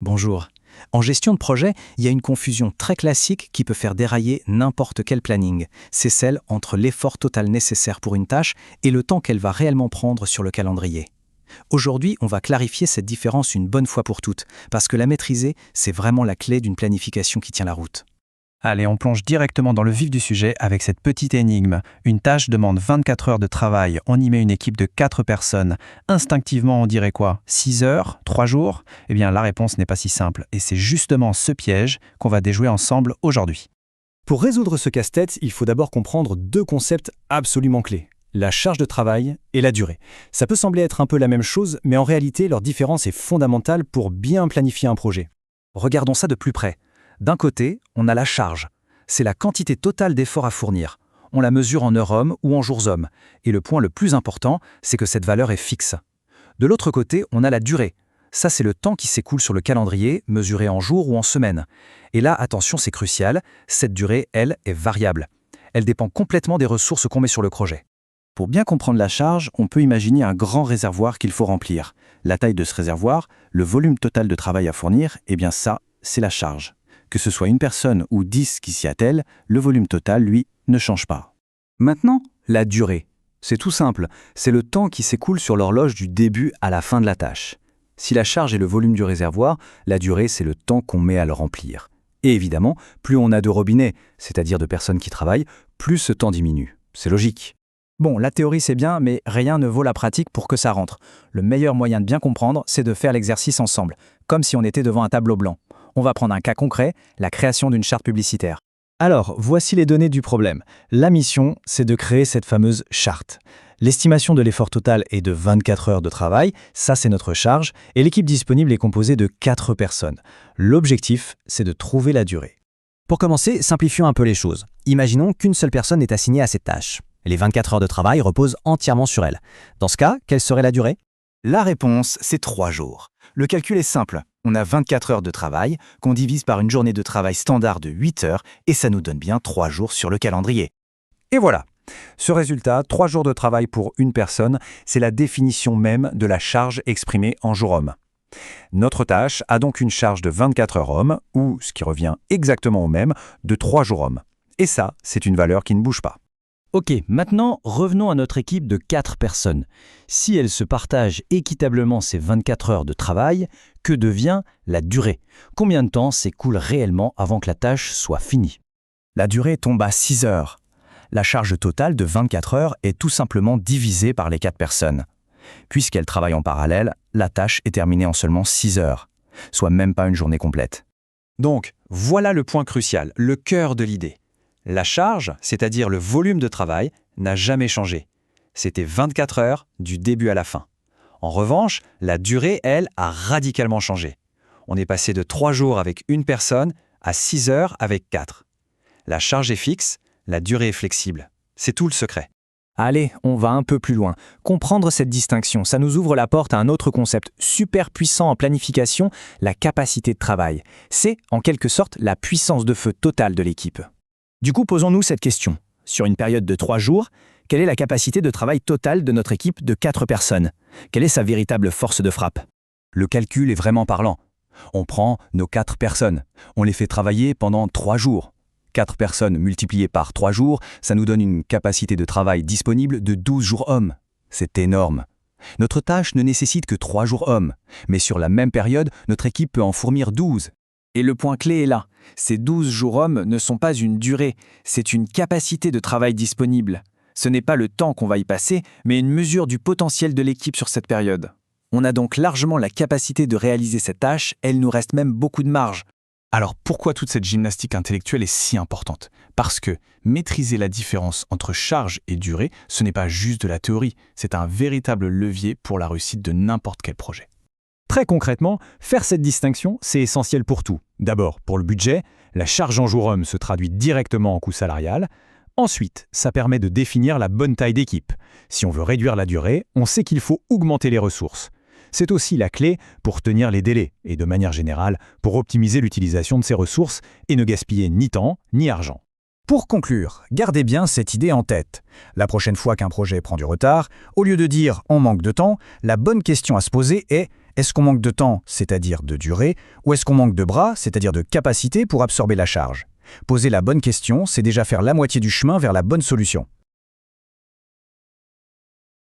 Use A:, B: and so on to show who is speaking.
A: Bonjour. En gestion de projet, il y a une confusion très classique qui peut faire dérailler n'importe quel planning. C'est celle entre l'effort total nécessaire pour une tâche et le temps qu'elle va réellement prendre sur le calendrier. Aujourd'hui, on va clarifier cette différence une bonne fois pour toutes, parce que la maîtriser, c'est vraiment la clé d'une planification qui tient la route.
B: Allez, on plonge directement dans le vif du sujet avec cette petite énigme. Une tâche demande 24 heures de travail. On y met une équipe de 4 personnes. Instinctivement, on dirait quoi? 6 heures? 3 jours? Eh bien, la réponse n'est pas si simple. Et c'est justement ce piège qu'on va déjouer ensemble aujourd'hui.
C: Pour résoudre ce casse-tête, il faut d'abord comprendre deux concepts absolument clés. La charge de travail et la durée. Ça peut sembler être un peu la même chose, mais en réalité, leur différence est fondamentale pour bien planifier un projet.
A: Regardons ça de plus près. D'un côté, on a la charge. C'est la quantité totale d'efforts à fournir. On la mesure en heures-hommes ou en jours-hommes. Et le point le plus important, c'est que cette valeur est fixe. De l'autre côté, on a la durée. Ça, c'est le temps qui s'écoule sur le calendrier, mesuré en jours ou en semaines. Et là, attention, c'est crucial, cette durée, elle, est variable. Elle dépend complètement des ressources qu'on met sur le projet.
B: Pour bien comprendre la charge, on peut imaginer un grand réservoir qu'il faut remplir. La taille de ce réservoir, le volume total de travail à fournir, eh bien ça, c'est la charge. Que ce soit une personne ou 10 qui s'y attellent, le volume total, lui, ne change pas.
C: Maintenant, la durée. C'est tout simple, c'est le temps qui s'écoule sur l'horloge du début à la fin de la tâche. Si la charge est le volume du réservoir, la durée, c'est le temps qu'on met à le remplir. Et évidemment, plus on a de robinets, c'est-à-dire de personnes qui travaillent, plus ce temps diminue. C'est logique.
D: Bon, la théorie c'est bien, mais rien ne vaut la pratique pour que ça rentre. Le meilleur moyen de bien comprendre, c'est de faire l'exercice ensemble, comme si on était devant un tableau blanc. On va prendre un cas concret, la création d'une charte publicitaire.
A: Alors, voici les données du problème. La mission, c'est de créer cette fameuse charte. L'estimation de l'effort total est de 24 heures de travail, ça c'est notre charge, et l'équipe disponible est composée de 4 personnes. L'objectif, c'est de trouver la durée.
D: Pour commencer, simplifions un peu les choses. Imaginons qu'une seule personne est assignée à cette tâche. Les 24 heures de travail reposent entièrement sur elle. Dans ce cas, quelle serait la durée?
E: La réponse, c'est 3 jours. Le calcul est simple. On a 24 heures de travail qu'on divise par une journée de travail standard de 8 heures et ça nous donne bien 3 jours sur le calendrier.
C: Et voilà. Ce résultat, 3 jours de travail pour une personne, c'est la définition même de la charge exprimée en jours-hommes. Notre tâche a donc une charge de 24 heures hommes, ou, ce qui revient exactement au même, de 3 jours hommes. Et ça, c'est une valeur qui ne bouge pas.
A: Ok, maintenant revenons à notre équipe de 4 personnes. Si elles se partagent équitablement ces 24 heures de travail, que devient la durée? Combien de temps s'écoule réellement avant que la tâche soit finie?
D: La durée tombe à 6 heures. La charge totale de 24 heures est tout simplement divisée par les 4 personnes. Puisqu'elles travaillent en parallèle, la tâche est terminée en seulement 6 heures, soit même pas une journée complète.
C: Donc, voilà le point crucial, le cœur de l'idée. La charge, c'est-à-dire le volume de travail, n'a jamais changé. C'était 24 heures du début à la fin. En revanche, la durée, elle, a radicalement changé. On est passé de 3 jours avec une personne à 6 heures avec 4. La charge est fixe, la durée est flexible. C'est tout le secret.
D: Allez, on va un peu plus loin. Comprendre cette distinction, ça nous ouvre la porte à un autre concept super puissant en planification, la capacité de travail. C'est, en quelque sorte, la puissance de feu totale de l'équipe. Du coup, posons-nous cette question. Sur une période de 3 jours, quelle est la capacité de travail totale de notre équipe de 4 personnes? Quelle est sa véritable force de frappe?
C: Le calcul est vraiment parlant. On prend nos 4 personnes, on les fait travailler pendant 3 jours. 4 personnes multipliées par 3 jours, ça nous donne une capacité de travail disponible de 12 jours hommes. C'est énorme. Notre tâche ne nécessite que 3 jours hommes, mais sur la même période, notre équipe peut en fournir 12.
D: Et le point clé est là. Ces 12 jours hommes ne sont pas une durée, c'est une capacité de travail disponible. Ce n'est pas le temps qu'on va y passer, mais une mesure du potentiel de l'équipe sur cette période. On a donc largement la capacité de réaliser cette tâche, et il nous reste même beaucoup de marge.
E: Alors pourquoi toute cette gymnastique intellectuelle est si importante? Parce que maîtriser la différence entre charge et durée, ce n'est pas juste de la théorie, c'est un véritable levier pour la réussite de n'importe quel projet.
C: Très concrètement, faire cette distinction, c'est essentiel pour tout. D'abord, pour le budget, la charge en jours-hommes se traduit directement en coût salarial. Ensuite, ça permet de définir la bonne taille d'équipe. Si on veut réduire la durée, on sait qu'il faut augmenter les ressources. C'est aussi la clé pour tenir les délais et de manière générale, pour optimiser l'utilisation de ces ressources et ne gaspiller ni temps ni argent.
D: Pour conclure, gardez bien cette idée en tête. La prochaine fois qu'un projet prend du retard, au lieu de dire « on manque de temps », la bonne question à se poser est
F: Est-ce qu'on manque de temps, c'est-à-dire de durée, ou est-ce qu'on manque de bras, c'est-à-dire de capacité pour absorber la charge? Poser la bonne question, c'est déjà faire la moitié du chemin vers la bonne solution.